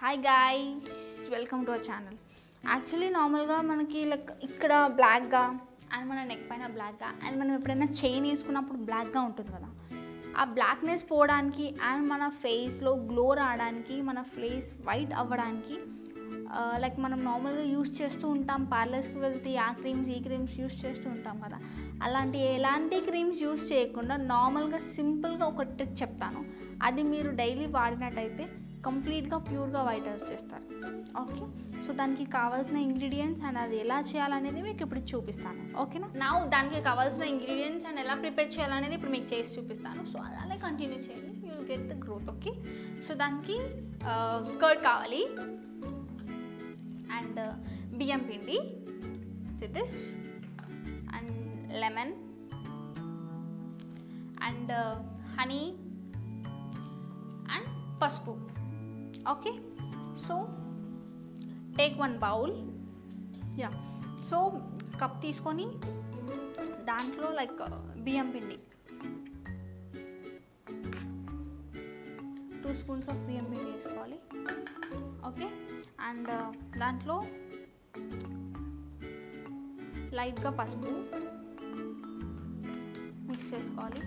Hi guys, welcome to our channel. Actually నార్మల్గా మనకి like ఇక్కడ బ్లాక్గా అండ్ మన నెక్ పైన బ్లాక్గా అండ్ మనం ఎప్పుడైనా చైన్ వేసుకున్నప్పుడు బ్లాక్గా ఉంటుంది కదా, ఆ బ్లాక్నెస్ పోవడానికి అండ్ మన ఫేస్లో గ్లో రావడానికి, మన ఫేస్ వైట్ అవ్వడానికి లైక్ మనం నార్మల్గా యూస్ చేస్తూ ఉంటాం. పార్లర్స్కి వెళ్తే ఆ క్రీమ్స్ ఈ క్రీమ్స్ యూస్ చేస్తూ ఉంటాం కదా, ఎలాంటి క్రీమ్స్ యూస్ చేయకుండా నార్మల్గా సింపుల్గా ఒక ట్రిక్ చెప్తాను. అది మీరు డైలీ వాడినట్టయితే కంప్లీట్గా ప్యూర్గా వైట్ వచ్చేస్తారు. ఓకే, సో దానికి కావాల్సిన ఇంగ్రీడియంట్స్ అండ్ అది ఎలా చేయాలనేది మీకు ఇప్పుడు చూపిస్తాను. ఓకేనా, దానికి కావాల్సిన ఇంగ్రీడియంట్స్ అండ్ ఎలా ప్రిపేర్ చేయాలనేది ఇప్పుడు మీకు చేసి చూపిస్తాను. సో అలానే కంటిన్యూ చేయండి, you will get the growth. Okay, so దానికి కర్డ్ కావాలి అండ్ బియ్యం పిండి, this and lemon and honey and పసుపు. Okay, so take one bowl. So cup తీసుకొని దాంట్లో లైక్ బియ్యం పిండి 2 స్పూన్స్ ఆఫ్ బియ్యం పిండి వేసుకోవాలి. ఓకే, అండ్ దాంట్లో లైట్గా పసుపు మిక్స్ చేసుకోవాలి.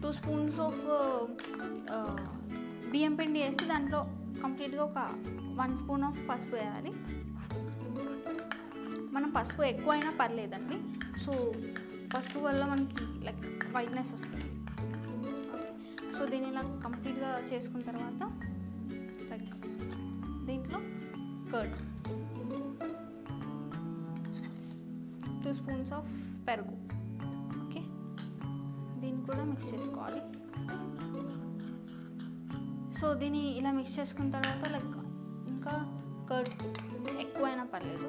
2 స్పూన్స్ ఆఫ్ బియ్యం పిండి వేసి దాంట్లో కంప్లీట్గా ఒక 1 స్పూన్ ఆఫ్ పసుపు వేయాలి. మనం పసుపు ఎక్కువ అయినా పర్లేదండి. సో పసుపు వల్ల మనకి లైక్ వైట్నెస్ వస్తుంది. సో దీన్ని ఇలా కంప్లీట్గా చేసుకున్న తర్వాత లైక్ దీంట్లో కర్డ్, 2 స్పూన్స్ ఆఫ్ పెరుగు. ఓకే, దీన్ని కూడా మిక్స్ చేసుకోవాలి. సో దీన్ని ఇలా మిక్స్ చేసుకున్న తర్వాత లైక్ ఇంకా కర్డ్ ఎక్కువైనా పర్లేదు,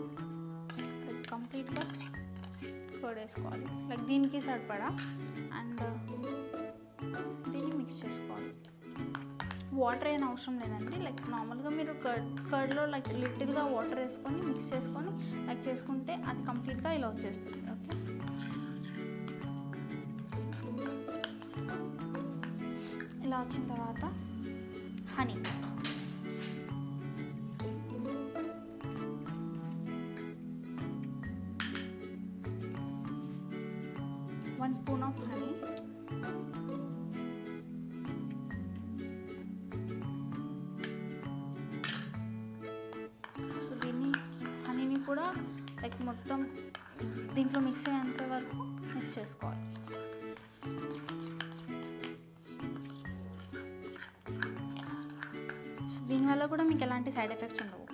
లైక్ కంప్లీట్గా కర్డ్ వేసుకోవాలి. లైక్ దీనికి సరిపడా అండ్ దీన్ని మిక్స్ చేసుకోవాలి. వాటర్ ఏం అవసరం లేదండి. లైక్ నార్మల్గా మీరు కర్డ్లో లైక్ లిటిల్గా వాటర్ వేసుకొని మిక్స్ చేసుకొని లైక్ చేసుకుంటే అది కంప్లీట్గా ఇలా వచ్చేస్తుంది. ఓకే, ఇలా వచ్చిన తర్వాత honey, one spoon of honey. So దీన్ని హనీని కూడా లైక్ మొత్తం దీంట్లో మిక్స్ అయ్యేంత వరకు మిక్స్ చేసుకోవాలి. దీనివల్ల కూడా మీకు ఎలాంటి సైడ్ ఎఫెక్ట్స్ ఉండవు.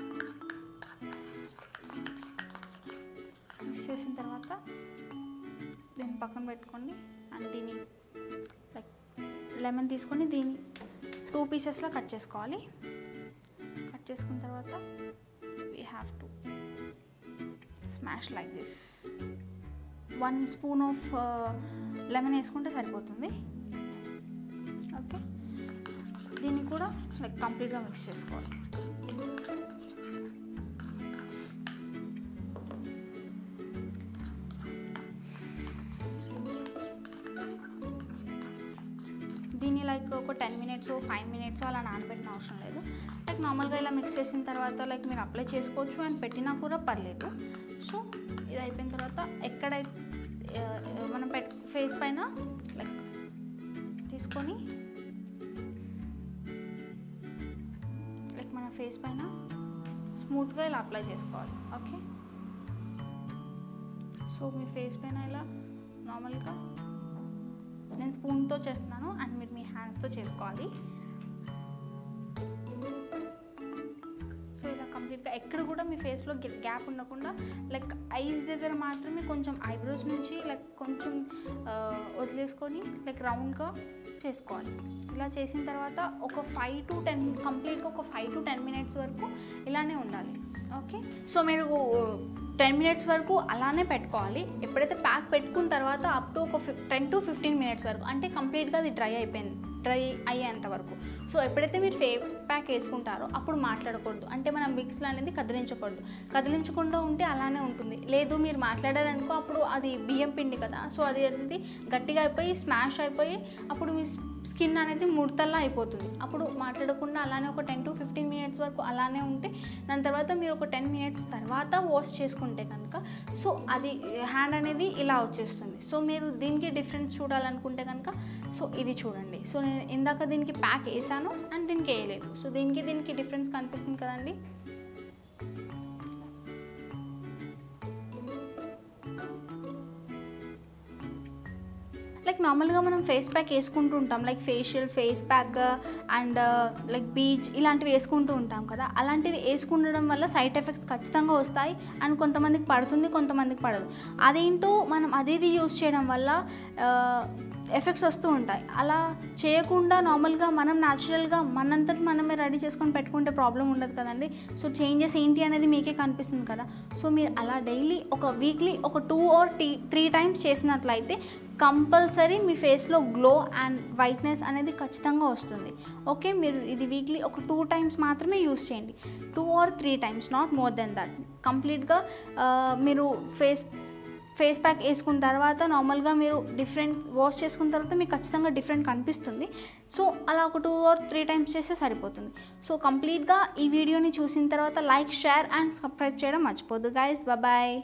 మిక్స్ చేసిన తర్వాత దీన్ని పక్కన పెట్టుకోండి అండ్ దీన్ని లైక్ లెమన్ తీసుకొని దీన్ని 2 పీసెస్లో కట్ చేసుకోవాలి. కట్ చేసుకున్న తర్వాత we have to smash like this. 1 spoon of lemon వేసుకుంటే సరిపోతుంది. ఓకే, దీన్ని కూడా లైక్ కంప్లీట్గా మిక్స్ చేసుకోవాలి. దీన్ని లైక్ ఒక 10 మినిట్స్ 5 మినిట్స్ అలా నానబెట్టిన అవసరం లేదు. లైక్ నార్మల్గా ఇలా మిక్స్ చేసిన తర్వాత లైక్ మీరు అప్లై చేసుకోవచ్చు అండ్ పెట్టినా కూడా పర్లేదు. సో ఇది అయిపోయిన తర్వాత ఎక్కడైతే మనం ఫేస్ పైన లైక్ తీసుకొని మన ఫేస్ పైన స్మూత్గా ఇలా అప్లై చేసుకోవాలి. ఓకే, సో మీ ఫేస్ పైన ఇలా నార్మల్గా నేను స్పూన్తో చేస్తున్నాను అండ్ మీరు మీ హ్యాండ్స్తో చేసుకోవాలి. సో ఇలా కంప్లీట్గా ఎక్కడ కూడా మీ ఫేస్లో గ్యాప్ ఉండకుండా లైక్ ఐస్ దగ్గర మాత్రమే కొంచెం ఐబ్రోస్ నుంచి లైక్ కొంచెం వదిలేసుకొని లైక్ రౌండ్గా చేసుకోవాలి. ఇలా చేసిన తర్వాత ఒక 5 to 10 కంప్లీట్గా ఒక 5 to 10 మినిట్స్ వరకు ఇలానే ఉండాలి. ఓకే, సో మీరు 10 మినిట్స్ వరకు అలానే పెట్టుకోవాలి. ఎప్పుడైతే ప్యాక్ పెట్టుకున్న తర్వాత అప్ టు ఒక 10 to 15 మినిట్స్ వరకు, అంటే కంప్లీట్గా అది డ్రై అయ్యేంత వరకు. సో ఎప్పుడైతే మీరు ప్యాక్ వేసుకుంటారో అప్పుడు మాట్లాడకూడదు, అంటే మన మిక్స్లో అనేది కదిలించకుండా ఉంటే అలానే ఉంటుంది. లేదు మీరు మాట్లాడారనుకో అప్పుడు అది బియ్యం పిండి కదా, సో అది అనేది గట్టిగా అయిపోయి స్మాష్ అయిపోయి అప్పుడు మీ స్కిన్ అనేది ముడతల్లా అయిపోతుంది. అప్పుడు మాట్లాడకుండా అలానే ఒక 10 to 15 minutes వరకు అలానే ఉంటే దాని తర్వాత మీరు ఒక 10 minutes తర్వాత వాష్ చేసుకుంటే కనుక సో అది హ్యాండ్ అనేది ఇలా వచ్చేస్తుంది. సో మీరు దీనికి డిఫరెన్స్ చూడాలనుకుంటే కనుక సో ఇది చూడండి. సో నేను ఇందాక దీనికి ప్యాక్ వేసాను అండ్ దీనికి వేయలేదు. సో దీనికి డిఫరెన్స్ కనిపిస్తుంది కదండి. లైక్ నార్మల్గా మనం ఫేస్ ప్యాక్ వేసుకుంటూ ఉంటాం, like facial, face pack and like beach ఇలాంటివి వేసుకుంటూ ఉంటాం కదా. అలాంటివి వేసుకుండడం వల్ల సైడ్ ఎఫెక్ట్స్ ఖచ్చితంగా వస్తాయి అండ్ కొంతమందికి పడుతుంది, కొంతమందికి పడదు. అదేంటో మనం అదేది యూస్ చేయడం వల్ల ఎఫెక్ట్స్ వస్తూ ఉంటాయి. అలా చేయకుండా నార్మల్గా మనం న్యాచురల్గా మనంతటి మనమే రెడీ చేసుకొని పెట్టుకుంటే ప్రాబ్లం ఉండదు కదండి. సో చేంజెస్ ఏంటి అనేది మీకే కనిపిస్తుంది కదా. సో మీరు అలా డైలీ ఒక వీక్లీ ఒక 2 or 3 times చేసినట్లయితే కంపల్సరీ మీ ఫేస్లో గ్లో అండ్ వైట్నెస్ అనేది ఖచ్చితంగా వస్తుంది. ఓకే, మీరు ఇది వీక్లీ ఒక 2 times మాత్రమే యూస్ చేయండి. 2 or 3 times, not more than that. కంప్లీట్గా మీరు ఫేస్ ప్యాక్ వేసుకున్న తర్వాత నార్మల్గా మీరు డిఫరెంట్ వాష్ చేసుకున్న తర్వాత మీకు ఖచ్చితంగా డిఫరెంట్ కనిపిస్తుంది. సో అలా ఒక 2 or 3 times చేస్తే సరిపోతుంది. సో కంప్లీట్గా ఈ వీడియోని చూసిన తర్వాత లైక్, షేర్ అండ్ సబ్స్క్రైబ్ చేయడం మర్చిపోద్దు గైస్. బాయ్.